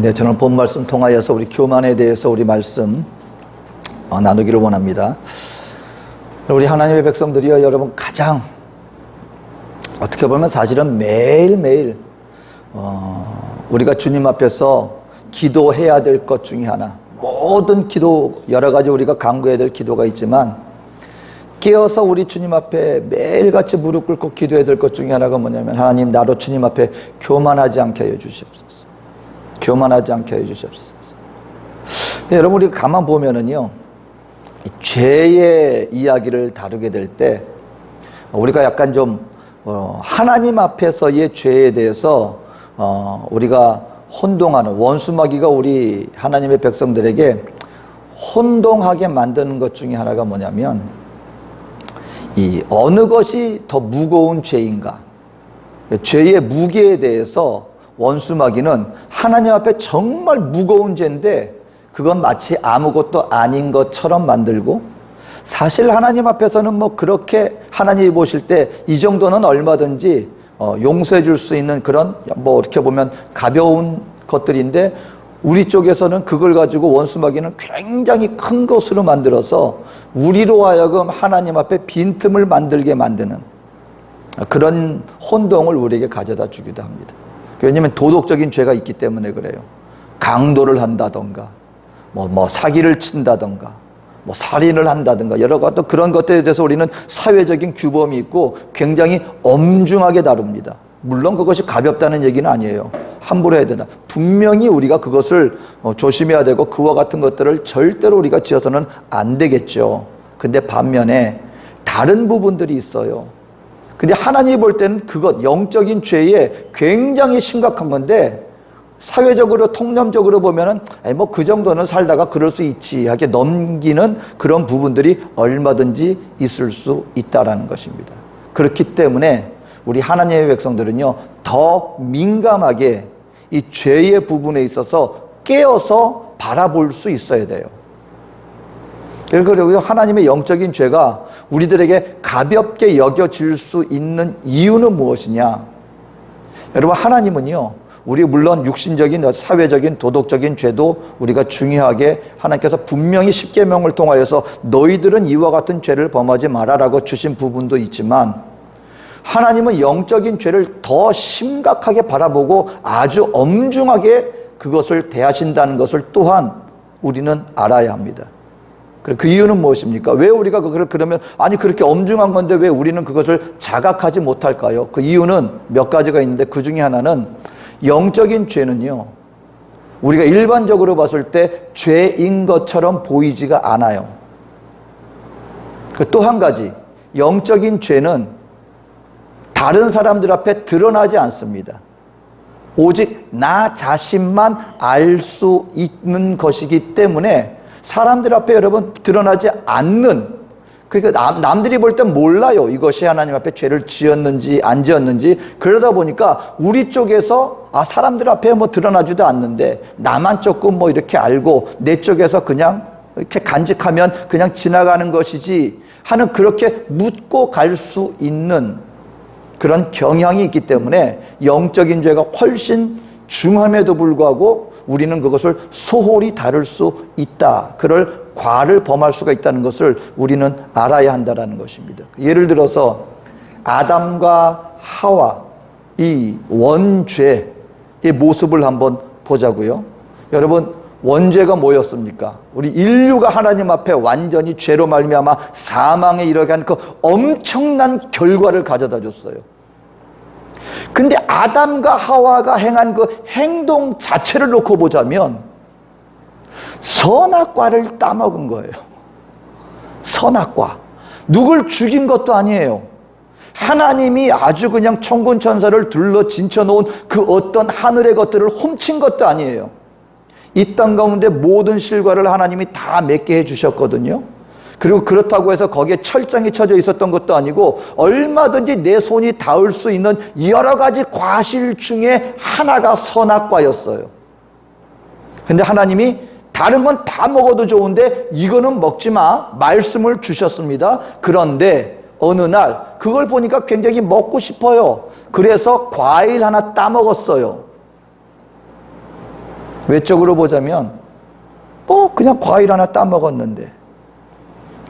네, 저는 본 말씀 통하여서 우리 교만에 대해서 우리 말씀 나누기를 원합니다. 우리 하나님의 백성들이요, 여러분 가장 어떻게 보면 사실은 매일매일 우리가 주님 앞에서 기도해야 될 것 중에 하나, 모든 기도 여러 가지 우리가 간구해야 될 기도가 있지만 깨어서 우리 주님 앞에 매일같이 무릎 꿇고 기도해야 될 것 중에 하나가 뭐냐면, 하나님, 나로 주님 앞에 교만하지 않게 하여 주시옵소서. 교만하지 않게 하여 주시옵소서. 근데 여러분, 우리가 가만 보면은요, 죄의 이야기를 다루게 될 때 우리가 약간 좀 하나님 앞에서의 죄에 대해서 우리가 혼동하는, 원수마귀가 우리 하나님의 백성들에게 혼동하게 만드는 것 중에 하나가 뭐냐면, 이 어느 것이 더 무거운 죄인가, 죄의 무게에 대해서 원수마귀는 하나님 앞에 정말 무거운 죄인데 그건 마치 아무것도 아닌 것처럼 만들고, 사실 하나님 앞에서는 뭐 그렇게 하나님이 보실 때 이 정도는 얼마든지 용서해 줄 수 있는 그런, 뭐 이렇게 보면 가벼운 것들인데, 우리 쪽에서는 그걸 가지고 원수마귀는 굉장히 큰 것으로 만들어서 우리로 하여금 하나님 앞에 빈틈을 만들게 만드는 그런 혼동을 우리에게 가져다 주기도 합니다. 왜냐하면 도덕적인 죄가 있기 때문에 그래요. 강도를 한다던가, 뭐 사기를 친다던가, 뭐 살인을 한다든가, 여러 가지 그런 것들에 대해서 우리는 사회적인 규범이 있고 굉장히 엄중하게 다룹니다. 물론 그것이 가볍다는 얘기는 아니에요. 함부로 해야 된다. 분명히 우리가 그것을 조심해야 되고, 그와 같은 것들을 절대로 우리가 지어서는 안 되겠죠. 근데 반면에 다른 부분들이 있어요. 근데 하나님이 볼 때는 그것, 영적인 죄에 굉장히 심각한 건데, 사회적으로 통념적으로 보면은 뭐 그 정도는 살다가 그럴 수 있지 하게 넘기는 그런 부분들이 얼마든지 있을 수 있다라는 것입니다. 그렇기 때문에 우리 하나님의 백성들은요, 더 민감하게 이 죄의 부분에 있어서 깨어서 바라볼 수 있어야 돼요. 그리고 하나님의 영적인 죄가 우리들에게 가볍게 여겨질 수 있는 이유는 무엇이냐? 여러분, 하나님은요, 우리 물론 육신적인, 사회적인, 도덕적인 죄도 우리가 중요하게 하나님께서 분명히 십계명을 통하여서 너희들은 이와 같은 죄를 범하지 말아라고 주신 부분도 있지만, 하나님은 영적인 죄를 더 심각하게 바라보고 아주 엄중하게 그것을 대하신다는 것을 또한 우리는 알아야 합니다. 그 이유는 무엇입니까? 왜 우리가 그걸 그러면, 아니 그렇게 엄중한 건데 왜 우리는 그것을 자각하지 못할까요? 그 이유는 몇 가지가 있는데, 그 중에 하나는 영적인 죄는요, 우리가 일반적으로 봤을 때 죄인 것처럼 보이지가 않아요. 또 한 가지, 영적인 죄는 다른 사람들 앞에 드러나지 않습니다. 오직 나 자신만 알 수 있는 것이기 때문에 사람들 앞에 여러분 드러나지 않는, 그러니까 남들이 볼 땐 몰라요. 이것이 하나님 앞에 죄를 지었는지 안 지었는지. 그러다 보니까 우리 쪽에서 사람들 앞에 뭐 드러나지도 않는데 나만 조금 뭐 이렇게 알고 내 쪽에서 그냥 이렇게 간직하면 그냥 지나가는 것이지 하는, 그렇게 묻고 갈 수 있는 그런 경향이 있기 때문에 영적인 죄가 훨씬 중함에도 불구하고 우리는 그것을 소홀히 다룰 수 있다. 그럴 과를 범할 수가 있다는 것을 우리는 알아야 한다는 것입니다. 예를 들어서 아담과 하와, 이 원죄의 모습을 한번 보자고요. 여러분, 원죄가 뭐였습니까? 우리 인류가 하나님 앞에 완전히 죄로 말미암아 사망에 이르게 한 그 엄청난 결과를 가져다 줬어요. 근데 아담과 하와가 행한 그 행동 자체를 놓고 보자면 선악과를 따먹은 거예요. 선악과. 누굴 죽인 것도 아니에요. 하나님이 아주 그냥 천군 천사를 둘러 진쳐 놓은 그 어떤 하늘의 것들을 훔친 것도 아니에요. 이 땅 가운데 모든 실과를 하나님이 다 맺게 해주셨거든요. 그리고 그렇다고 해서 거기에 철장이 쳐져 있었던 것도 아니고, 얼마든지 내 손이 닿을 수 있는 여러 가지 과실 중에 하나가 선악과였어요. 근데 하나님이 다른 건 다 먹어도 좋은데 이거는 먹지 마, 말씀을 주셨습니다. 그런데 어느 날 그걸 보니까 굉장히 먹고 싶어요. 그래서 과일 하나 따먹었어요. 외적으로 보자면 그냥 과일 하나 따먹었는데,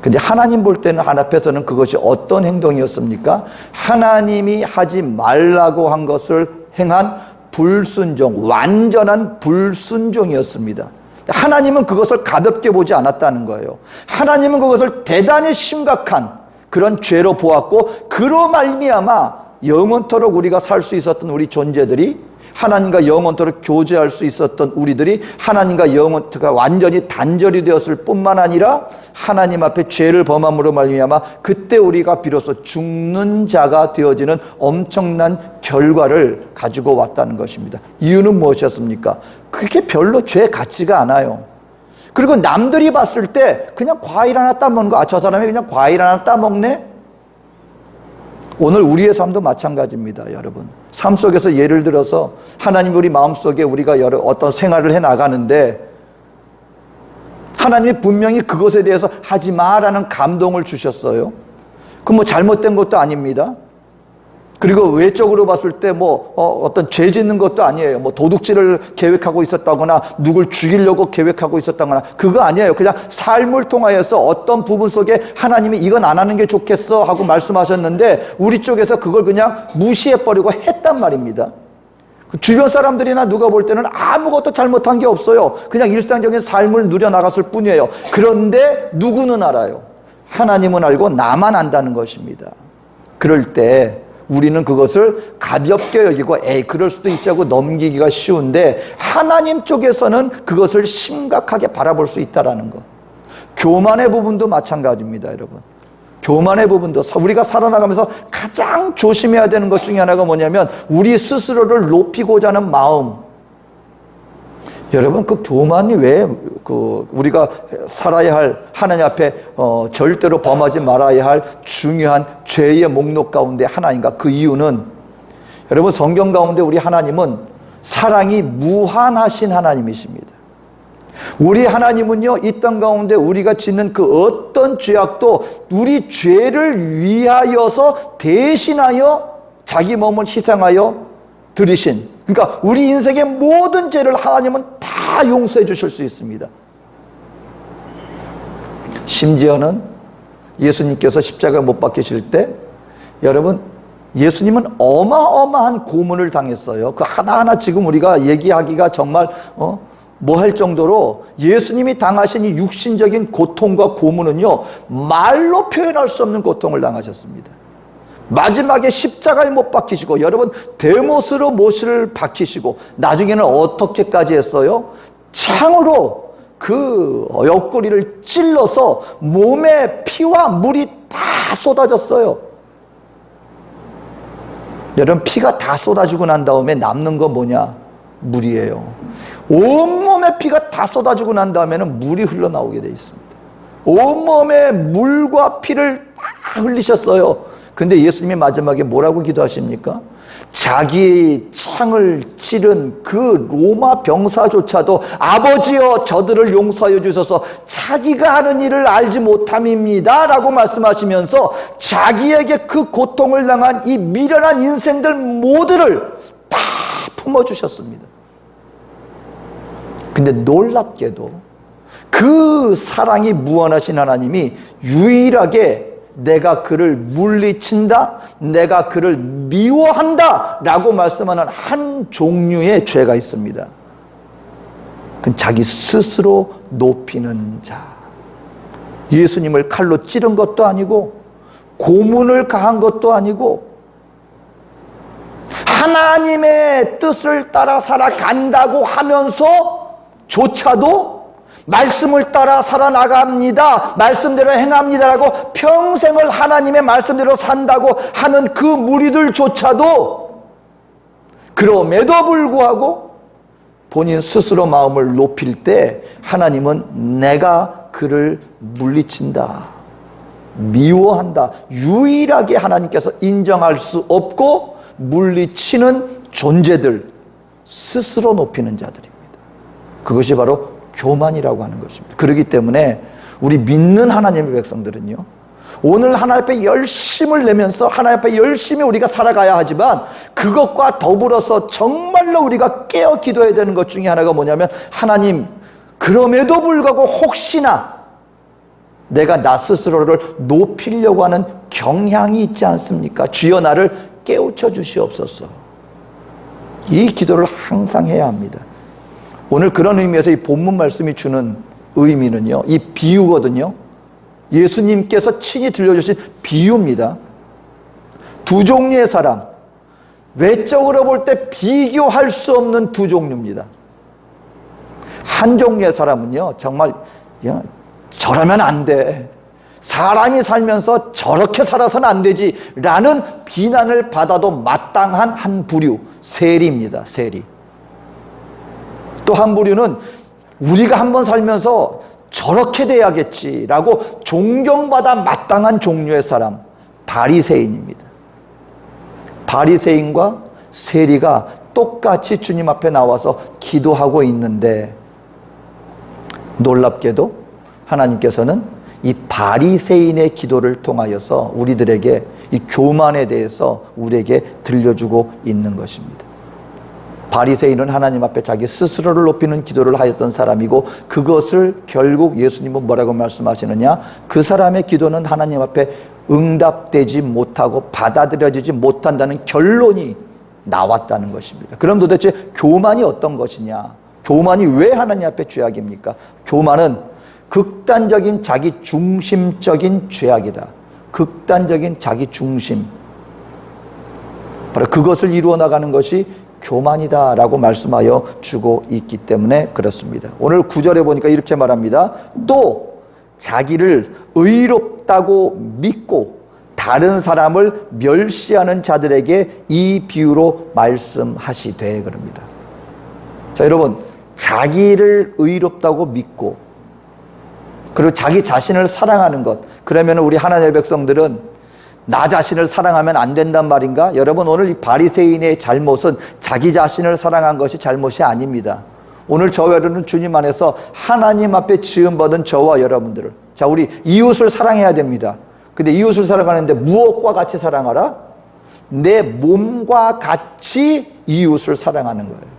근데 하나님 볼 때는 하나님 앞에서는 그것이 어떤 행동이었습니까? 하나님이 하지 말라고 한 것을 행한 불순종, 완전한 불순종이었습니다. 하나님은 그것을 가볍게 보지 않았다는 거예요. 하나님은 그것을 대단히 심각한 그런 죄로 보았고, 그로 말미암아 영원토록 우리가 살 수 있었던 우리 존재들이, 하나님과 영원토록 교제할 수 있었던 우리들이 하나님과 영원토록 완전히 단절이 되었을 뿐만 아니라 하나님 앞에 죄를 범함으로 말미암아 그때 우리가 비로소 죽는 자가 되어지는 엄청난 결과를 가지고 왔다는 것입니다. 이유는 무엇이었습니까? 그게 별로 죄 같지가 않아요. 그리고 남들이 봤을 때 그냥 과일 하나 따먹는 거, 저 사람이 그냥 과일 하나 따먹네? 오늘 우리의 삶도 마찬가지입니다, 여러분. 삶 속에서 예를 들어서 하나님 우리 마음속에 우리가 어떤 생활을 해 나가는데 하나님이 분명히 그것에 대해서 하지 마라는 감동을 주셨어요. 그럼 잘못된 것도 아닙니다. 그리고 외적으로 봤을 때 어떤 죄 짓는 것도 아니에요. 도둑질을 계획하고 있었다거나 누굴 죽이려고 계획하고 있었다거나 그거 아니에요. 그냥 삶을 통하여서 어떤 부분 속에 하나님이 이건 안 하는 게 좋겠어 하고 말씀하셨는데 우리 쪽에서 그걸 그냥 무시해버리고 했단 말입니다. 주변 사람들이나 누가 볼 때는 아무것도 잘못한 게 없어요. 그냥 일상적인 삶을 누려나갔을 뿐이에요. 그런데 누구는 알아요. 하나님은 알고 나만 안다는 것입니다. 그럴 때 우리는 그것을 가볍게 여기고 그럴 수도 있지 하고 넘기기가 쉬운데, 하나님 쪽에서는 그것을 심각하게 바라볼 수 있다는 것. 교만의 부분도 마찬가지입니다, 여러분. 교만의 부분도 우리가 살아나가면서 가장 조심해야 되는 것 중에 하나가 뭐냐면 우리 스스로를 높이고자 하는 마음. 여러분, 그 교만이 왜 우리가 살아야 할 하나님 앞에 절대로 범하지 말아야 할 중요한 죄의 목록 가운데 하나인가? 그 이유는 여러분, 성경 가운데 우리 하나님은 사랑이 무한하신 하나님이십니다. 우리 하나님은요, 이 땅 가운데 우리가 짓는 그 어떤 죄악도 우리 죄를 위하여서 대신하여 자기 몸을 희생하여 들이신, 그러니까 우리 인생의 모든 죄를 하나님은 다 용서해 주실 수 있습니다. 심지어는 예수님께서 십자가에 못 박히실 때 여러분, 예수님은 어마어마한 고문을 당했어요. 그 하나하나 지금 우리가 얘기하기가 정말 뭐 할 정도로 예수님이 당하신 이 육신적인 고통과 고문은요, 말로 표현할 수 없는 고통을 당하셨습니다. 마지막에 십자가에 못 박히시고, 여러분, 대못으로 못을 박히시고, 나중에는 어떻게까지 했어요? 창으로 그 옆구리를 찔러서 몸에 피와 물이 다 쏟아졌어요. 여러분, 피가 다 쏟아지고 난 다음에 남는 건 뭐냐? 물이에요. 온몸에 피가 다 쏟아지고 난 다음에는 물이 흘러나오게 되어 있습니다. 온몸에 물과 피를 다 흘리셨어요. 근데 예수님이 마지막에 뭐라고 기도하십니까? 자기 창을 찌른 그 로마 병사조차도 아버지여 저들을 용서하여 주셔서 자기가 하는 일을 알지 못함입니다 라고 말씀하시면서 자기에게 그 고통을 당한 이 미련한 인생들 모두를 다 품어주셨습니다. 근데 놀랍게도 그 사랑이 무한하신 하나님이 유일하게 내가 그를 물리친다, 내가 그를 미워한다 라고 말씀하는 한 종류의 죄가 있습니다. 그건 자기 스스로 높이는 자. 예수님을 칼로 찌른 것도 아니고 고문을 가한 것도 아니고 하나님의 뜻을 따라 살아간다고 하면서 조차도 말씀을 따라 살아나갑니다, 말씀대로 행합니다라고 평생을 하나님의 말씀대로 산다고 하는 그 무리들조차도 그럼에도 불구하고 본인 스스로 마음을 높일 때 하나님은 내가 그를 물리친다, 미워한다, 유일하게 하나님께서 인정할 수 없고 물리치는 존재들, 스스로 높이는 자들입니다. 그것이 바로 교만이라고 하는 것입니다. 그렇기 때문에 우리 믿는 하나님의 백성들은요, 오늘 하나님 앞에 열심을 내면서 하나님 앞에 열심히 우리가 살아가야 하지만 그것과 더불어서 정말로 우리가 깨어 기도해야 되는 것 중에 하나가 뭐냐면, 하나님, 그럼에도 불구하고 혹시나 내가 나 스스로를 높이려고 하는 경향이 있지 않습니까? 주여 나를 깨우쳐 주시옵소서. 이 기도를 항상 해야 합니다. 오늘 그런 의미에서 이 본문 말씀이 주는 의미는요, 이 비유거든요. 예수님께서 친히 들려주신 비유입니다. 두 종류의 사람, 외적으로 볼 때 비교할 수 없는 두 종류입니다. 한 종류의 사람은요, 정말 저러면 안 돼, 사람이 살면서 저렇게 살아서는 안 되지 라는 비난을 받아도 마땅한 한 부류, 세리입니다. 세리. 또 한 부류는 우리가 한번 살면서 저렇게 돼야겠지라고 존경받아 마땅한 종류의 사람, 바리새인입니다. 바리새인과 세리가 똑같이 주님 앞에 나와서 기도하고 있는데, 놀랍게도 하나님께서는 이 바리새인의 기도를 통하여서 우리들에게 이 교만에 대해서 우리에게 들려주고 있는 것입니다. 바리새인은 하나님 앞에 자기 스스로를 높이는 기도를 하였던 사람이고, 그것을 결국 예수님은 뭐라고 말씀하시느냐, 그 사람의 기도는 하나님 앞에 응답되지 못하고 받아들여지지 못한다는 결론이 나왔다는 것입니다. 그럼 도대체 교만이 어떤 것이냐, 교만이 왜 하나님 앞에 죄악입니까? 교만은 극단적인 자기 중심적인 죄악이다. 극단적인 자기 중심, 바로 그것을 이루어 나가는 것이 교만이다 라고 말씀하여 주고 있기 때문에 그렇습니다. 오늘 9절에 보니까 이렇게 말합니다. 또 자기를 의롭다고 믿고 다른 사람을 멸시하는 자들에게 이 비유로 말씀하시되, 그럽니다. 자, 여러분, 자기를 의롭다고 믿고 그리고 자기 자신을 사랑하는 것, 그러면 우리 하나님의 백성들은 나 자신을 사랑하면 안 된단 말인가? 여러분, 오늘 이 바리새인의 잘못은 자기 자신을 사랑한 것이 잘못이 아닙니다. 오늘 저와 여러분은 주님 안에서 하나님 앞에 지음받은 저와 여러분들을, 자, 우리 이웃을 사랑해야 됩니다. 근데 이웃을 사랑하는데 무엇과 같이 사랑하라? 내 몸과 같이 이웃을 사랑하는 거예요.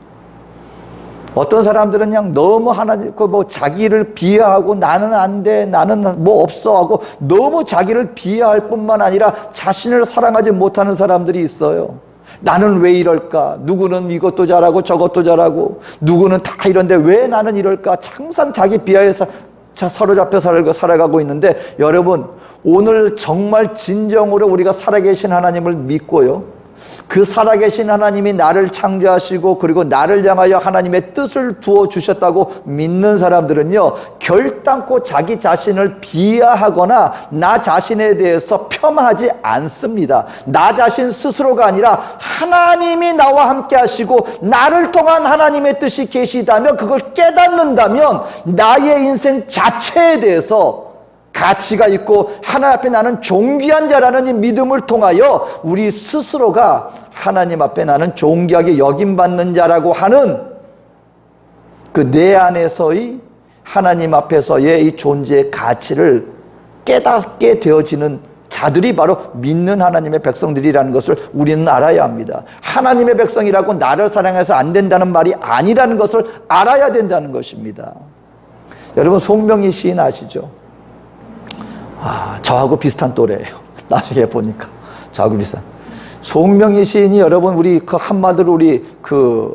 어떤 사람들은 그냥 너무 하나님, 자기를 비하하고 나는 안 돼, 나는 뭐 없어 하고 너무 자기를 비하할 뿐만 아니라 자신을 사랑하지 못하는 사람들이 있어요. 나는 왜 이럴까? 누구는 이것도 잘하고 저것도 잘하고 누구는 다 이런데 왜 나는 이럴까? 항상 자기 비하에 사로잡혀 살아가고 있는데, 여러분, 오늘 정말 진정으로 우리가 살아계신 하나님을 믿고요, 그 살아계신 하나님이 나를 창조하시고 그리고 나를 향하여 하나님의 뜻을 두어 주셨다고 믿는 사람들은요, 결단코 자기 자신을 비하하거나 나 자신에 대해서 폄하하지 않습니다. 나 자신 스스로가 아니라 하나님이 나와 함께 하시고 나를 통한 하나님의 뜻이 계시다면, 그걸 깨닫는다면 나의 인생 자체에 대해서 가치가 있고 하나님 앞에 나는 존귀한 자라는 이 믿음을 통하여 우리 스스로가 하나님 앞에 나는 존귀하게 여김받는 자라고 하는 그 내 안에서의 하나님 앞에서의 이 존재의 가치를 깨닫게 되어지는 자들이 바로 믿는 하나님의 백성들이라는 것을 우리는 알아야 합니다. 하나님의 백성이라고 나를 사랑해서 안 된다는 말이 아니라는 것을 알아야 된다는 것입니다. 여러분, 송명희 시인 아시죠? 저하고 비슷한 또래예요. 나중에 보니까 저하고 비슷한. 송명희 시인이, 여러분, 우리 그 한마디로 우리 그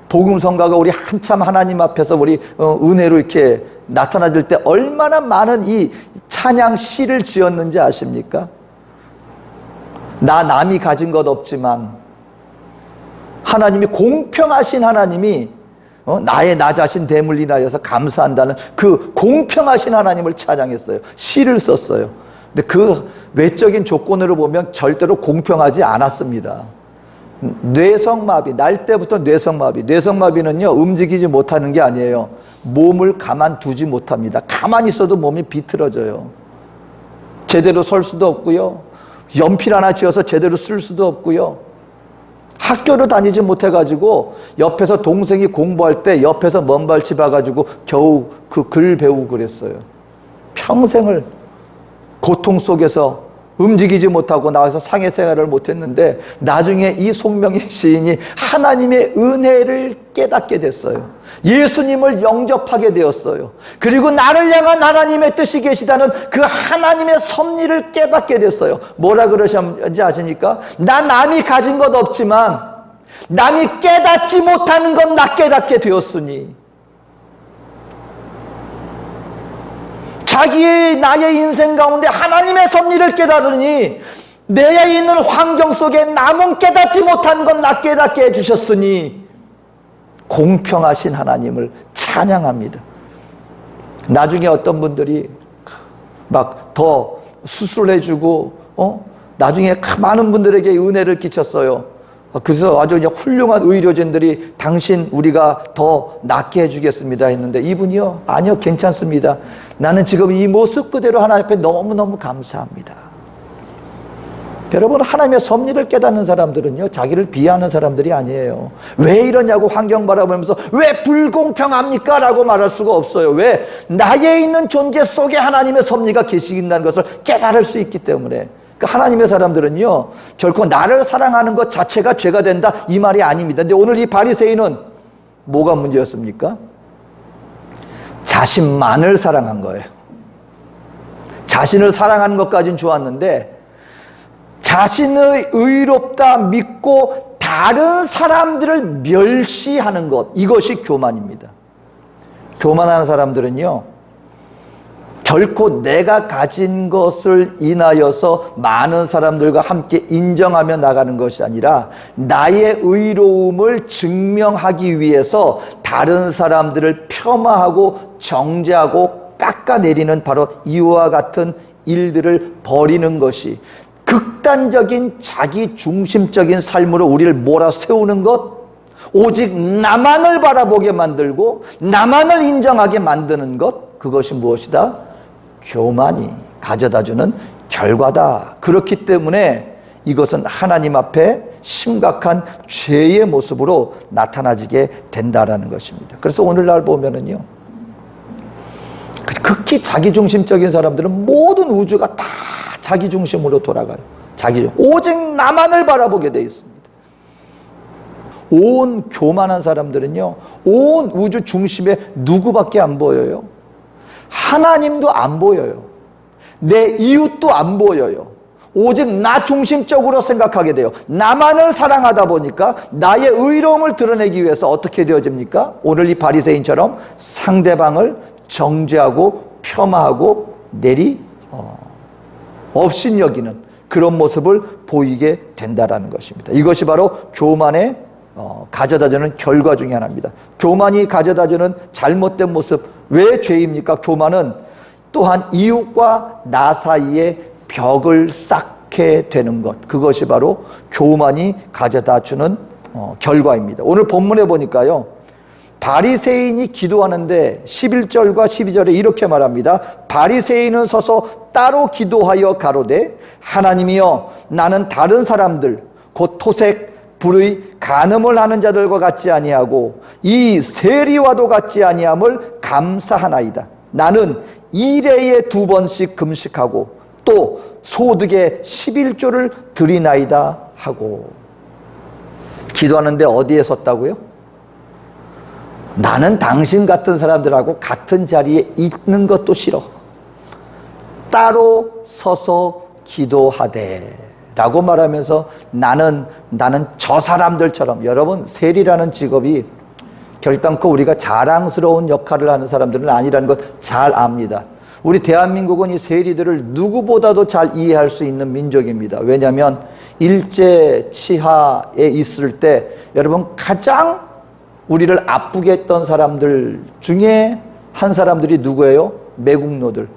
복음성가가 우리 한참 하나님 앞에서 우리 은혜로 이렇게 나타나질 때 얼마나 많은 이 찬양 시를 지었는지 아십니까? 나 남이 가진 것 없지만 하나님이, 공평하신 하나님이 나 자신 대물 인하여서 감사한다는 그 공평하신 하나님을 찬양했어요. 시를 썼어요. 근데 그 외적인 조건으로 보면 절대로 공평하지 않았습니다. 뇌성마비, 날 때부터 뇌성마비는요, 움직이지 못하는 게 아니에요. 몸을 가만두지 못합니다. 가만히 있어도 몸이 비틀어져요. 제대로 설 수도 없고요, 연필 하나 쥐어서 제대로 쓸 수도 없고요, 학교를 다니지 못해가지고 옆에서 동생이 공부할 때 옆에서 먼발치 봐가지고 겨우 그 글 배우고 그랬어요. 평생을 고통 속에서 움직이지 못하고 나와서 상해 생활을 못했는데 나중에 이 송명희 시인이 하나님의 은혜를 깨닫게 됐어요. 예수님을 영접하게 되었어요. 그리고 나를 향한 하나님의 뜻이 계시다는 그 하나님의 섭리를 깨닫게 됐어요. 뭐라 그러셨는지 아십니까? 나 남이 가진 것 없지만 남이 깨닫지 못하는 건 나 깨닫게 되었으니, 자기의 나의 인생 가운데 하나님의 섭리를 깨달으니 내 있는 환경 속에 남은 깨닫지 못한 건 나 깨닫게 해주셨으니 공평하신 하나님을 찬양합니다. 나중에 어떤 분들이 막 더 수술해주고 나중에 많은 분들에게 은혜를 끼쳤어요. 그래서 아주 그냥 훌륭한 의료진들이 당신 우리가 더 낫게 해주겠습니다 했는데 이분이요, 아니요, 괜찮습니다. 나는 지금 이 모습 그대로 하나님 앞에 너무너무 감사합니다. 여러분, 하나님의 섭리를 깨닫는 사람들은요, 자기를 비하하는 사람들이 아니에요. 왜 이러냐고 환경 바라보면서 왜 불공평합니까? 라고 말할 수가 없어요. 왜? 나에 있는 존재 속에 하나님의 섭리가 계신다는 것을 깨달을 수 있기 때문에. 그러니까 하나님의 사람들은요, 결코 나를 사랑하는 것 자체가 죄가 된다 이 말이 아닙니다. 근데 오늘 이 바리새인은 뭐가 문제였습니까? 자신만을 사랑한 거예요. 자신을 사랑하는 것까지는 좋았는데 자신의 의롭다 믿고 다른 사람들을 멸시하는 것, 이것이 교만입니다. 교만하는 사람들은요, 결코 내가 가진 것을 인하여서 많은 사람들과 함께 인정하며 나가는 것이 아니라 나의 의로움을 증명하기 위해서 다른 사람들을 폄하하고 정죄하고 깎아내리는 바로 이와 같은 일들을 벌이는 것이, 극단적인 자기 중심적인 삶으로 우리를 몰아세우는 것, 오직 나만을 바라보게 만들고 나만을 인정하게 만드는 것, 그것이 무엇이다? 교만이 가져다주는 결과다. 그렇기 때문에 이것은 하나님 앞에 심각한 죄의 모습으로 나타나지게 된다라는 것입니다. 그래서 오늘날 보면은요, 극히 자기중심적인 사람들은 모든 우주가 다 자기중심으로 돌아가요. 오직 나만을 바라보게 돼 있습니다. 온 교만한 사람들은요, 온 우주 중심에 누구밖에 안 보여요? 하나님도 안 보여요. 내 이웃도 안 보여요. 오직 나 중심적으로 생각하게 돼요. 나만을 사랑하다 보니까 나의 의로움을 드러내기 위해서 어떻게 되어집니까? 오늘 이 바리새인처럼 상대방을 정죄하고 폄하하고 업신여기는 그런 모습을 보이게 된다라는 것입니다. 이것이 바로 교만의 가져다주는 결과 중에 하나입니다. 교만이 가져다주는 잘못된 모습, 왜 죄입니까? 교만은 또한 이웃과 나 사이에 벽을 쌓게 되는 것, 그것이 바로 교만이 가져다주는 결과입니다. 오늘 본문에 보니까요, 바리새인이 기도하는데 11절과 12절에 이렇게 말합니다. 바리새인은 서서 따로 기도하여 가로되 하나님이여, 나는 다른 사람들 곧 토색 불의 간음을 하는 자들과 같지 아니하고 이 세리와도 같지 아니함을 감사하나이다. 나는 일해에 2번씩 금식하고 또 소득의 11조를 드리나이다 하고. 기도하는데 어디에 섰다고요? 나는 당신 같은 사람들하고 같은 자리에 있는 것도 싫어. 따로 서서 기도하되 라고 말하면서 나는 저 사람들처럼, 여러분, 세리라는 직업이 결단코 우리가 자랑스러운 역할을 하는 사람들은 아니라는 것 잘 압니다. 우리 대한민국은 이 세리들을 누구보다도 잘 이해할 수 있는 민족입니다. 왜냐하면 일제 치하에 있을 때 여러분, 가장 우리를 아프게 했던 사람들 중에 한 사람들이 누구예요? 매국노들.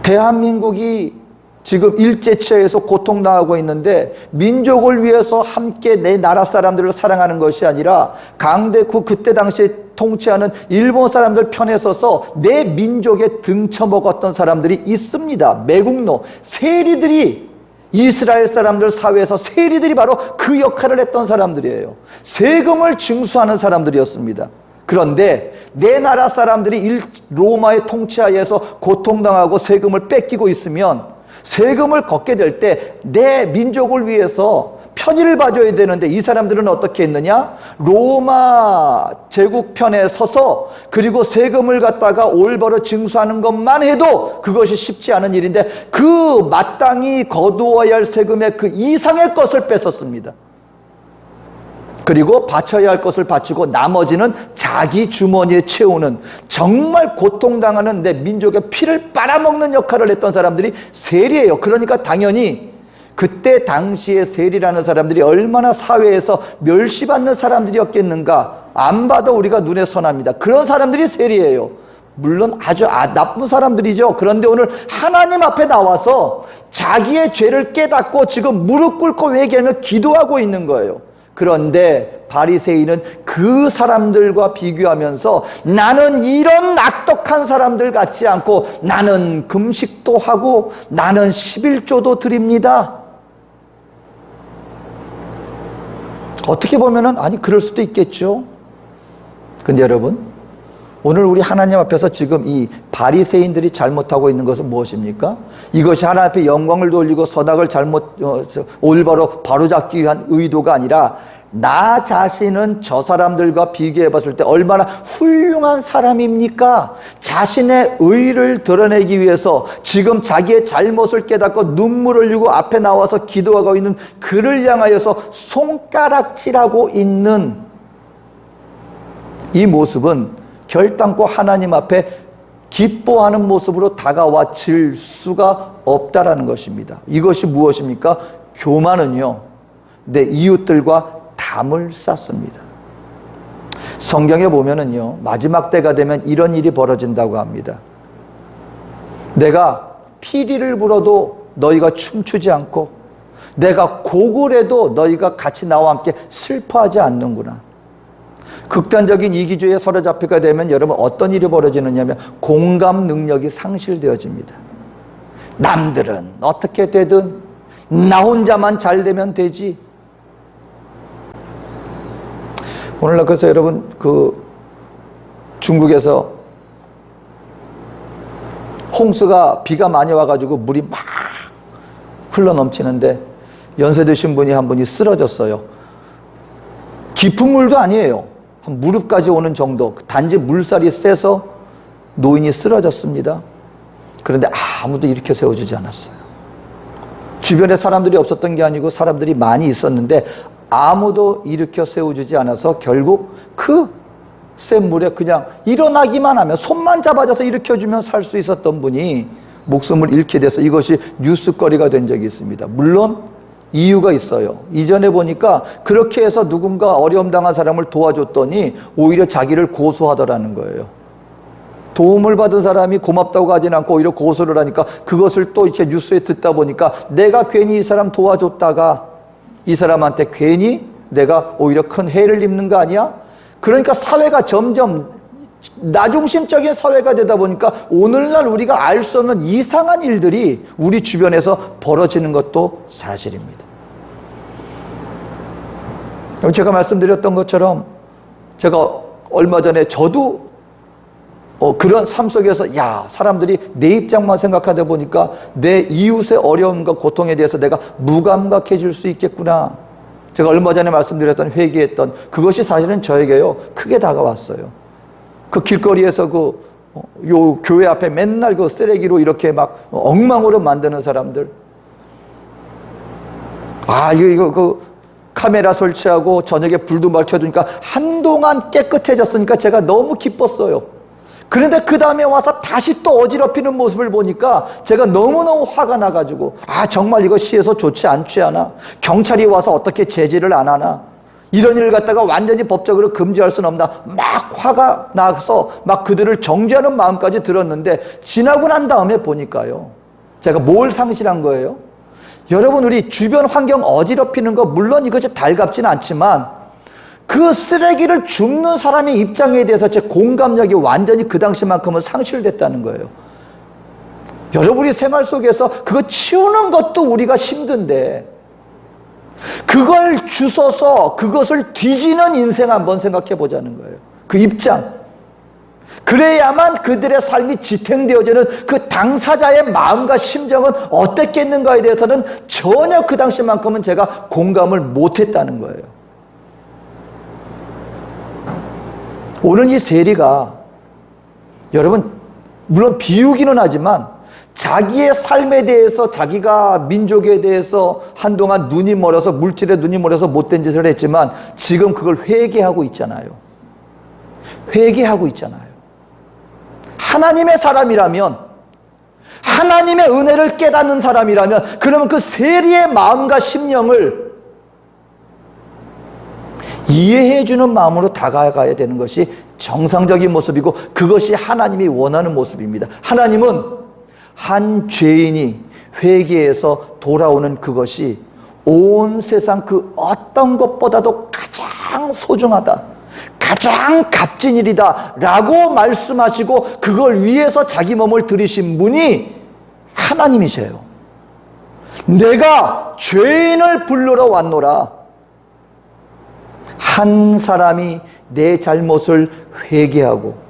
대한민국이 지금 일제치하에서 고통당하고 있는데 민족을 위해서 함께 내 나라 사람들을 사랑하는 것이 아니라 강대국 그때 당시에 통치하는 일본 사람들 편에 서서 내 민족에 등쳐먹었던 사람들이 있습니다. 매국노, 세리들이, 이스라엘 사람들 사회에서 세리들이 바로 그 역할을 했던 사람들이에요. 세금을 징수하는 사람들이었습니다. 그런데 내 나라 사람들이 로마의 통치하에서 고통당하고 세금을 뺏기고 있으면 세금을 걷게 될 때 내 민족을 위해서 편의를 봐줘야 되는데 이 사람들은 어떻게 했느냐? 로마 제국 편에 서서 그리고 세금을 갖다가 올바로 징수하는 것만 해도 그것이 쉽지 않은 일인데 그 마땅히 거두어야 할 세금의 그 이상의 것을 뺏었습니다. 그리고 바쳐야 할 것을 바치고 나머지는 자기 주머니에 채우는, 정말 고통당하는 내 민족의 피를 빨아먹는 역할을 했던 사람들이 세리예요. 그러니까 당연히 그때 당시에 세리라는 사람들이 얼마나 사회에서 멸시받는 사람들이었겠는가. 안 봐도 우리가 눈에 선합니다. 그런 사람들이 세리예요. 물론 아주 나쁜 사람들이죠. 그런데 오늘 하나님 앞에 나와서 자기의 죄를 깨닫고 지금 무릎 꿇고 회개하며 기도하고 있는 거예요. 그런데 바리새인은 그 사람들과 비교하면서 나는 이런 악독한 사람들 같지 않고 나는 금식도 하고 나는 11조도 드립니다. 어떻게 보면은 아니 그럴 수도 있겠죠. 근데 여러분, 오늘 우리 하나님 앞에서 지금 이 바리새인들이 잘못하고 있는 것은 무엇입니까? 이것이 하나님 앞에 영광을 돌리고 선악을 올바로 바로잡기 위한 의도가 아니라 나 자신은 저 사람들과 비교해 봤을 때 얼마나 훌륭한 사람입니까? 자신의 의를 드러내기 위해서 지금 자기의 잘못을 깨닫고 눈물을 흘리고 앞에 나와서 기도하고 있는 그를 향하여서 손가락질하고 있는 이 모습은 결단코 하나님 앞에 기뻐하는 모습으로 다가와질 수가 없다라는 것입니다. 이것이 무엇입니까? 교만은요, 내 이웃들과 담을 쌓습니다. 성경에 보면은요, 마지막 때가 되면 이런 일이 벌어진다고 합니다. 내가 피리를 불어도 너희가 춤추지 않고 내가 곡을 해도 너희가 같이 나와 함께 슬퍼하지 않는구나. 극단적인 이기주의에 사로잡히게 되면 여러분 어떤 일이 벌어지느냐면 공감 능력이 상실되어집니다. 남들은 어떻게 되든 나 혼자만 잘 되면 되지. 오늘날 그래서 여러분 중국에서 홍수가 비가 많이 와가지고 물이 막 흘러넘치는데 연세 드신 분이 한 분이 쓰러졌어요. 깊은 물도 아니에요. 한 무릎까지 오는 정도. 단지 물살이 세서 노인이 쓰러졌습니다. 그런데 아무도 일으켜 세워주지 않았어요. 주변에 사람들이 없었던 게 아니고 사람들이 많이 있었는데 아무도 일으켜 세워주지 않아서 결국 그 센 물에 그냥 일어나기만 하면 손만 잡아줘서 일으켜주면 살 수 있었던 분이 목숨을 잃게 돼서 이것이 뉴스거리가 된 적이 있습니다. 물론 이유가 있어요. 이전에 보니까 그렇게 해서 누군가 어려움 당한 사람을 도와줬더니 오히려 자기를 고소하더라는 거예요. 도움을 받은 사람이 고맙다고 하진 않고 오히려 고소를 하니까 그것을 또 이제 뉴스에 듣다 보니까 내가 괜히 이 사람 도와줬다가 이 사람한테 괜히 내가 오히려 큰 해를 입는 거 아니야? 그러니까 사회가 점점 나중심적인 사회가 되다 보니까 오늘날 우리가 알 수 없는 이상한 일들이 우리 주변에서 벌어지는 것도 사실입니다. 제가 말씀드렸던 것처럼 제가 얼마 전에 저도 그런 삶 속에서 사람들이 내 입장만 생각하다 보니까 내 이웃의 어려움과 고통에 대해서 내가 무감각해질 수 있겠구나. 제가 얼마 전에 말씀드렸던 회개했던 그것이 사실은 저에게요 크게 다가왔어요. 그 길거리에서 요 교회 앞에 맨날 그 쓰레기로 이렇게 막 엉망으로 만드는 사람들. 이거 카메라 설치하고 저녁에 불도 밝혀주니까 한동안 깨끗해졌으니까 제가 너무 기뻤어요. 그런데 그 다음에 와서 다시 또 어지럽히는 모습을 보니까 제가 너무너무 화가 나가지고 정말 이거 시에서 좋지 않지 않아? 경찰이 와서 어떻게 제지를 안 하나? 이런 일을 갖다가 완전히 법적으로 금지할 수는 없나? 막 화가 나서 막 그들을 정죄하는 마음까지 들었는데 지나고 난 다음에 보니까요, 제가 뭘 상실한 거예요? 여러분, 우리 주변 환경 어지럽히는 거 물론 이것이 달갑지는 않지만 그 쓰레기를 줍는 사람의 입장에 대해서 제 공감력이 완전히 그 당시만큼은 상실됐다는 거예요. 여러분이 생활 속에서 그거 치우는 것도 우리가 힘든데 그걸 주워서 그것을 뒤지는 인생 한번 생각해 보자는 거예요. 그 입장. 그래야만 그들의 삶이 지탱되어지는 그 당사자의 마음과 심정은 어땠겠는가에 대해서는 전혀 그 당시만큼은 제가 공감을 못했다는 거예요. 오늘 이 세리가 여러분 물론 비유기는 하지만 자기의 삶에 대해서, 자기가 민족에 대해서 한동안 눈이 멀어서, 물질에 눈이 멀어서 못된 짓을 했지만 지금 그걸 회개하고 있잖아요. 회개하고 있잖아요. 하나님의 사람이라면, 하나님의 은혜를 깨닫는 사람이라면, 그러면 그 세리의 마음과 심령을 이해해주는 마음으로 다가가야 되는 것이 정상적인 모습이고, 그것이 하나님이 원하는 모습입니다. 하나님은 한 죄인이 회개해서 돌아오는 그것이 온 세상 그 어떤 것보다도 가장 소중하다, 가장 값진 일이다 라고 말씀하시고 그걸 위해서 자기 몸을 들이신 분이 하나님이세요. 내가 죄인을 불러러 왔노라. 한 사람이 내 잘못을 회개하고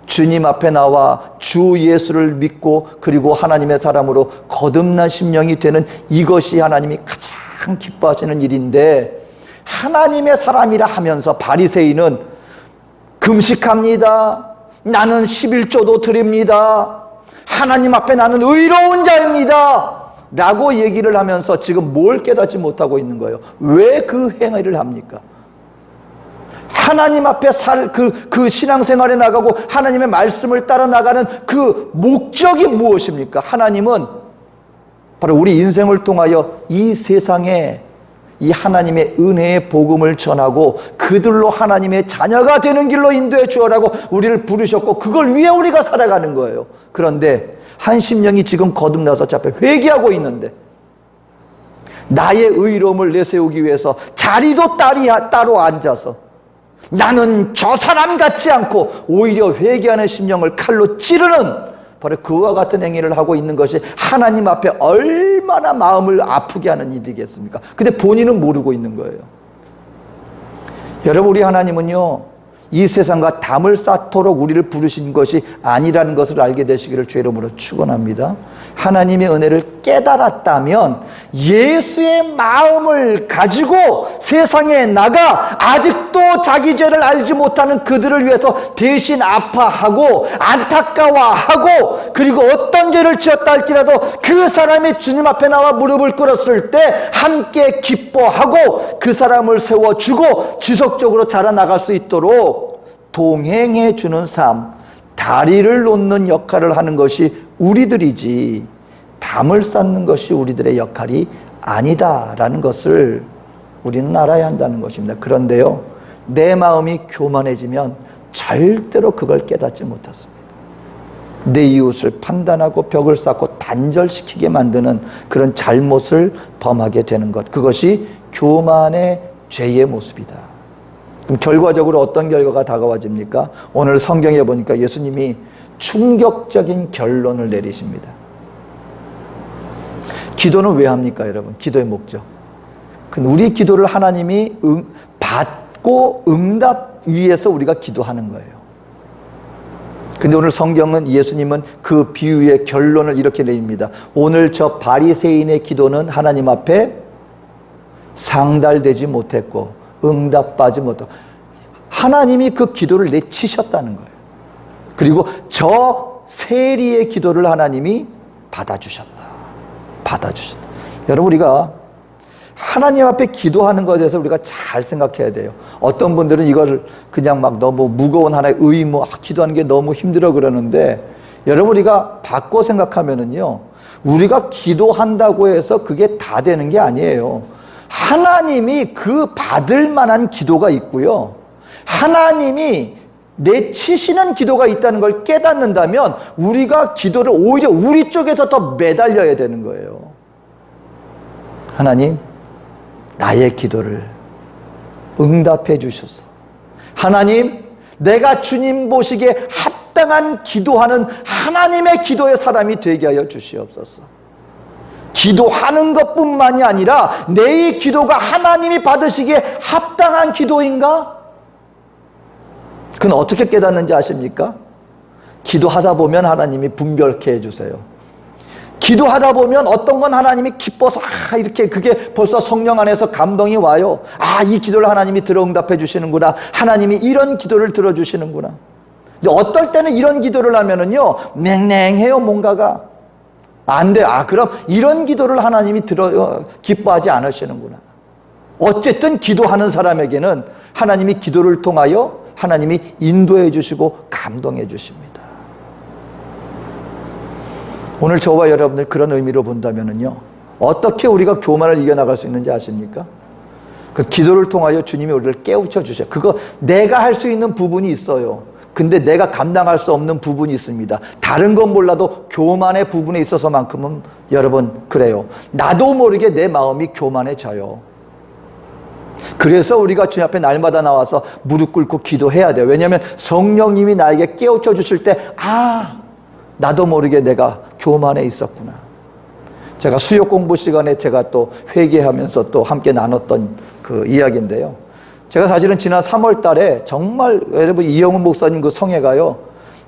주님 앞에 나와 주 예수를 믿고 그리고 하나님의 사람으로 거듭난 심령이 되는 이것이 하나님이 가장 기뻐하시는 일인데, 하나님의 사람이라 하면서 바리새인은 금식합니다, 나는 11조도 드립니다, 하나님 앞에 나는 의로운 자입니다 라고 얘기를 하면서 지금 뭘 깨닫지 못하고 있는 거예요. 왜 그 행위를 합니까? 하나님 앞에 그 신앙생활에 나가고 하나님의 말씀을 따라 나가는 그 목적이 무엇입니까? 하나님은 바로 우리 인생을 통하여 이 세상에 이 하나님의 은혜의 복음을 전하고 그들로 하나님의 자녀가 되는 길로 인도해 주어라고 우리를 부르셨고, 그걸 위해 우리가 살아가는 거예요. 그런데 한 심령이 지금 거듭나서 저 앞에 회개하고 있는데, 나의 의로움을 내세우기 위해서 자리도 따로 앉아서 나는 저 사람 같지 않고 오히려 회개하는 심령을 칼로 찌르는 바로 그와 같은 행위를 하고 있는 것이 하나님 앞에 얼마나 마음을 아프게 하는 일이겠습니까? 근데 본인은 모르고 있는 거예요. 여러분, 우리 하나님은요, 이 세상과 담을 쌓도록 우리를 부르신 것이 아니라는 것을 알게 되시기를 주의 이름으로 축원합니다. 하나님의 은혜를 깨달았다면 예수의 마음을 가지고 세상에 나가 아직도 자기 죄를 알지 못하는 그들을 위해서 대신 아파하고 안타까워하고, 그리고 어떤 죄를 지었다 할지라도 그 사람이 주님 앞에 나와 무릎을 꿇었을 때 함께 기뻐하고 그 사람을 세워주고 지속적으로 자라나갈 수 있도록 동행해 주는 삶, 다리를 놓는 역할을 하는 것이 우리들이지 담을 쌓는 것이 우리들의 역할이 아니다라는 것을 우리는 알아야 한다는 것입니다. 그런데요, 내 마음이 교만해지면 절대로 그걸 깨닫지 못했습니다. 내 이웃을 판단하고 벽을 쌓고 단절시키게 만드는 그런 잘못을 범하게 되는 것, 그것이 교만의 죄의 모습이다. 그럼 결과적으로 어떤 결과가 다가와집니까? 오늘 성경에 보니까 예수님이 충격적인 결론을 내리십니다. 기도는 왜 합니까, 여러분? 기도의 목적. 우리 기도를 하나님이 받고 응답 위해서 우리가 기도하는 거예요. 근데 오늘 성경은, 예수님은 그 비유의 결론을 이렇게 내립니다. 오늘 저 바리새인의 기도는 하나님 앞에 상달되지 못했고 응답받지 못하고, 하나님이 그 기도를 내치셨다는 거예요. 그리고 저 세리의 기도를 하나님이 받아주셨다. 여러분, 우리가 하나님 앞에 기도하는 것에 대해서 우리가 잘 생각해야 돼요. 어떤 분들은 이걸 그냥 막 너무 무거운 하나의 의무, 기도하는 게 너무 힘들어 그러는데, 여러분, 우리가 바꿔 생각하면은요, 우리가 기도한다고 해서 그게 다 되는 게 아니에요. 하나님이 그 받을 만한 기도가 있고요, 하나님이 내치시는 기도가 있다는 걸 깨닫는다면 우리가 기도를 오히려 우리 쪽에서 더 매달려야 되는 거예요. 하나님, 나의 기도를 응답해 주셔서, 하나님, 내가 주님 보시기에 합당한 기도하는 하나님의 기도의 사람이 되게 하여 주시옵소서. 기도하는 것뿐만이 아니라 내 이 기도가 하나님이 받으시기에 합당한 기도인가? 그건 어떻게 깨닫는지 아십니까? 기도하다 보면 하나님이 분별케 해주세요. 기도하다 보면 어떤 건 하나님이 기뻐서 이렇게 그게 벌써 성령 안에서 감동이 와요. 이 기도를 하나님이 들어 응답해 주시는구나. 하나님이 이런 기도를 들어주시는구나. 근데 어떨 때는 이런 기도를 하면은요, 냉랭해요, 뭔가가. 안 돼. 그럼 이런 기도를 하나님이 기뻐하지 않으시는구나. 어쨌든 기도하는 사람에게는 하나님이 기도를 통하여 하나님이 인도해 주시고 감동해 주십니다. 오늘 저와 여러분들 그런 의미로 본다면은요, 어떻게 우리가 교만을 이겨나갈 수 있는지 아십니까? 그 기도를 통하여 주님이 우리를 깨우쳐 주셔요. 그거 내가 할 수 있는 부분이 있어요. 근데 내가 감당할 수 없는 부분이 있습니다. 다른 건 몰라도 교만의 부분에 있어서만큼은 여러분 그래요. 나도 모르게 내 마음이 교만해져요. 그래서 우리가 주님 앞에 날마다 나와서 무릎 꿇고 기도해야 돼요. 왜냐하면 성령님이 나에게 깨우쳐 주실 때 나도 모르게 내가 교만해 있었구나. 제가 수요 공부 시간에 제가 또 회개하면서 또 함께 나눴던 그 이야기인데요. 제가 사실은 지난 3월 달에 정말 여러분 이영훈 목사님 그 성회가요,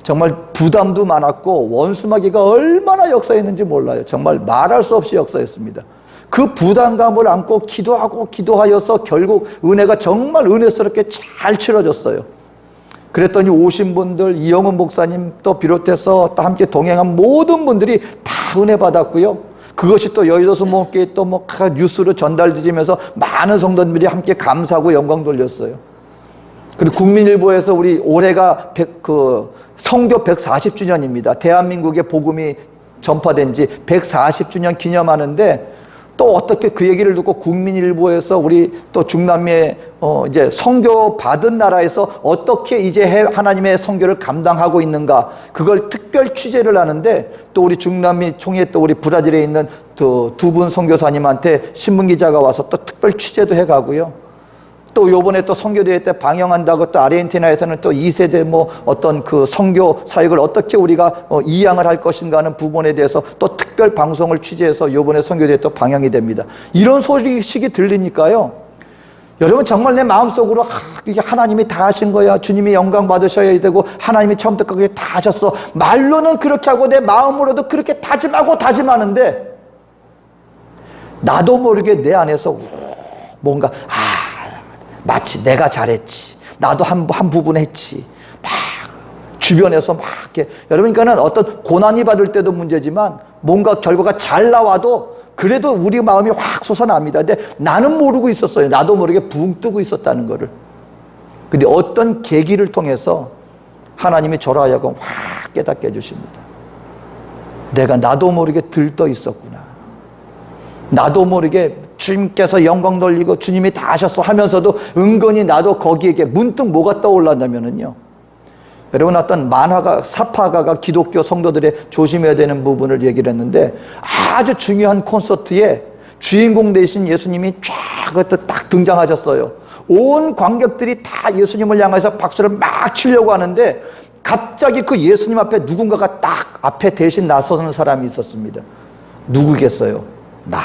정말 부담도 많았고 원수마귀가 얼마나 역사했는지 몰라요. 정말 말할 수 없이 역사했습니다. 그 부담감을 안고 기도하고 기도하여서 결국 은혜가 정말 은혜스럽게 잘 치러졌어요. 그랬더니 오신 분들, 이영훈 목사님 또 비롯해서 또 함께 동행한 모든 분들이 다 은혜 받았고요. 그것이 또 여의도 수목교회 또 뉴스로 전달되면서 많은 성도들이 함께 감사하고 영광 돌렸어요. 그리고 국민일보에서 우리 올해가 성교 140주년입니다. 대한민국의 복음이 전파된 지 140주년 기념하는데, 또 어떻게 그 얘기를 듣고 국민일보에서 우리 또 중남미의 이제 선교 받은 나라에서 어떻게 이제 하나님의 선교를 감당하고 있는가, 그걸 특별 취재를 하는데, 또 우리 중남미 총회 또 우리 브라질에 있는 두 분 선교사님한테 신문 기자가 와서 또 특별 취재도 해가고요. 또 요번에 또 선교대회 때 방영한다고 또 아르헨티나에서는 또 2세대 어떤 그 선교 사역을 어떻게 우리가 이양을 할 것인가 하는 부분에 대해서 또 특별 방송을 취재해서 요번에 선교대회 또 방영이 됩니다. 이런 소식이 들리니까요, 여러분 정말 내 마음속으로 이게 하나님이 다 하신 거야, 주님이 영광 받으셔야 되고 하나님이 처음부터 끝까지 다 하셨어, 말로는 그렇게 하고 내 마음으로도 그렇게 다짐하는데 나도 모르게 내 안에서 뭔가 마치 내가 잘했지, 나도 한 부분 했지, 막 주변에서 막 이렇게, 여러분께는 어떤 고난이 받을 때도 문제지만 뭔가 결과가 잘 나와도 그래도 우리 마음이 확 솟아납니다. 근데 나는 모르고 있었어요. 나도 모르게 붕 뜨고 있었다는 거를. 근데 어떤 계기를 통해서 하나님이 저로 하여금 확 깨닫게 해주십니다. 내가 나도 모르게 들떠 있었구나. 나도 모르게 주님께서 영광 돌리고 주님이 다 하셨어 하면서도 은근히 나도 거기에게 문득 뭐가 떠올랐냐면요, 여러분 어떤 만화가, 사파가가 기독교 성도들의 조심해야 되는 부분을 얘기를 했는데, 아주 중요한 콘서트에 주인공 되신 예수님이 딱 등장하셨어요. 온 관객들이 다 예수님을 향해서 박수를 막 치려고 하는데 갑자기 그 예수님 앞에 누군가가 딱 앞에 대신 나서는 사람이 있었습니다. 누구겠어요? 나.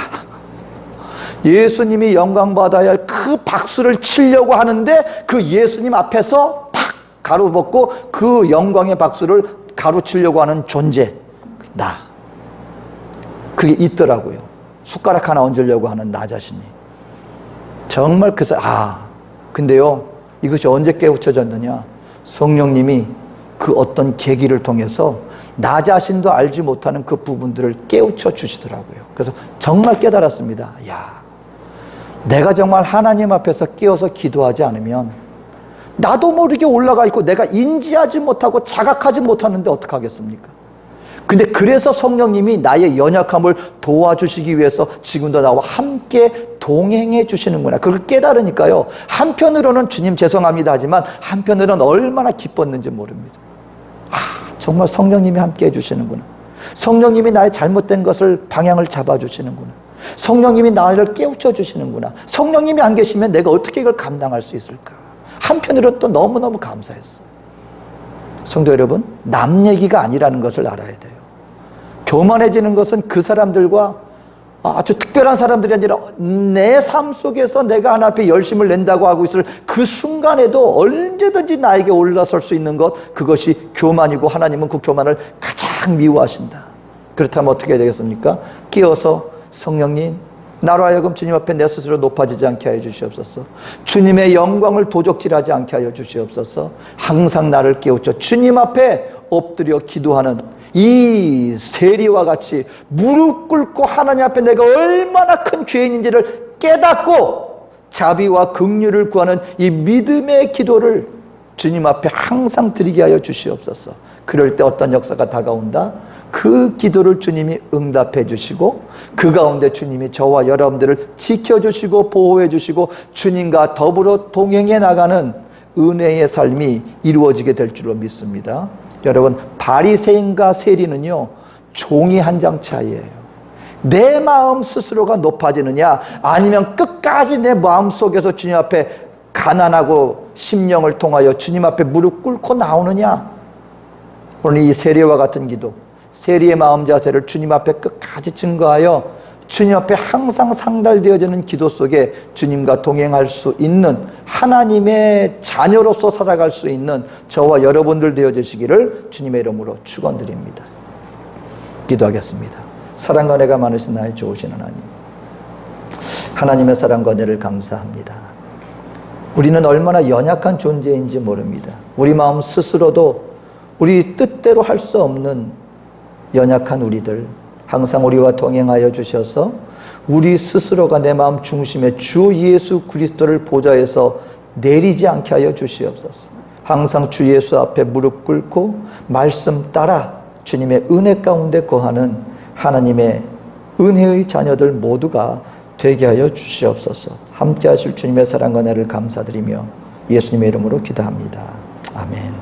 예수님이 영광 받아야 할 그 박수를 치려고 하는데 그 예수님 앞에서 탁 가로벗고 그 영광의 박수를 가로치려고 하는 존재, 나. 그게 있더라고요. 숟가락 하나 얹으려고 하는 나 자신이. 정말 그래서 근데요, 이것이 언제 깨우쳐졌느냐, 성령님이 그 어떤 계기를 통해서 나 자신도 알지 못하는 그 부분들을 깨우쳐 주시더라고요. 그래서 정말 깨달았습니다. 내가 정말 하나님 앞에서 깨어서 기도하지 않으면 나도 모르게 올라가 있고 내가 인지하지 못하고 자각하지 못하는데 어떡하겠습니까? 근데 그래서 성령님이 나의 연약함을 도와주시기 위해서 지금도 나와 함께 동행해 주시는구나. 그걸 깨달으니까요, 한편으로는 주님 죄송합니다 하지만 한편으로는 얼마나 기뻤는지 모릅니다. 정말 성령님이 함께 해주시는구나. 성령님이 나의 잘못된 것을 방향을 잡아주시는구나. 성령님이 나를 깨우쳐 주시는구나. 성령님이 안 계시면 내가 어떻게 이걸 감당할 수 있을까. 한편으로 또 너무너무 감사했어요. 성도 여러분, 남 얘기가 아니라는 것을 알아야 돼요. 교만해지는 것은 그 사람들과 아주 특별한 사람들이 아니라 내 삶 속에서 내가 하나님 앞에 열심을 낸다고 하고 있을 그 순간에도 언제든지 나에게 올라설 수 있는 것, 그것이 교만이고 하나님은 그 교만을 가장 미워하신다. 그렇다면 어떻게 해야 되겠습니까? 깨어서 성령님, 나로 하여금 주님 앞에 내 스스로 높아지지 않게 하여 주시옵소서. 주님의 영광을 도적질하지 않게 하여 주시옵소서. 항상 나를 깨우쳐 주님 앞에 엎드려 기도하는 이 세리와 같이 무릎 꿇고 하나님 앞에 내가 얼마나 큰 죄인인지를 깨닫고 자비와 긍휼을 구하는 이 믿음의 기도를 주님 앞에 항상 드리게 하여 주시옵소서. 그럴 때 어떤 역사가 다가온다? 그 기도를 주님이 응답해 주시고 그 가운데 주님이 저와 여러분들을 지켜주시고 보호해 주시고 주님과 더불어 동행해 나가는 은혜의 삶이 이루어지게 될 줄로 믿습니다. 여러분, 바리새인과 세리는요, 종이 한 장 차이예요. 내 마음 스스로가 높아지느냐, 아니면 끝까지 내 마음 속에서 주님 앞에 가난하고 심령을 통하여 주님 앞에 무릎 꿇고 나오느냐. 오늘 이 세리와 같은 기도, 세리의 마음 자세를 주님 앞에 끝까지 증거하여 주님 앞에 항상 상달되어지는 기도 속에 주님과 동행할 수 있는 하나님의 자녀로서 살아갈 수 있는 저와 여러분들 되어주시기를 주님의 이름으로 축원드립니다. 기도하겠습니다. 사랑과 은혜가 많으신 나의 좋으신 하나님, 하나님의 사랑과 은혜를 감사합니다. 우리는 얼마나 연약한 존재인지 모릅니다. 우리 마음 스스로도 우리 뜻대로 할 수 없는 연약한 우리들, 항상 우리와 동행하여 주셔서 우리 스스로가 내 마음 중심에 주 예수 그리스도를 보좌에서 내리지 않게 하여 주시옵소서. 항상 주 예수 앞에 무릎 꿇고 말씀 따라 주님의 은혜 가운데 거하는 하나님의 은혜의 자녀들 모두가 되게 하여 주시옵소서. 함께 하실 주님의 사랑과 은혜를 감사드리며 예수님의 이름으로 기도합니다. 아멘.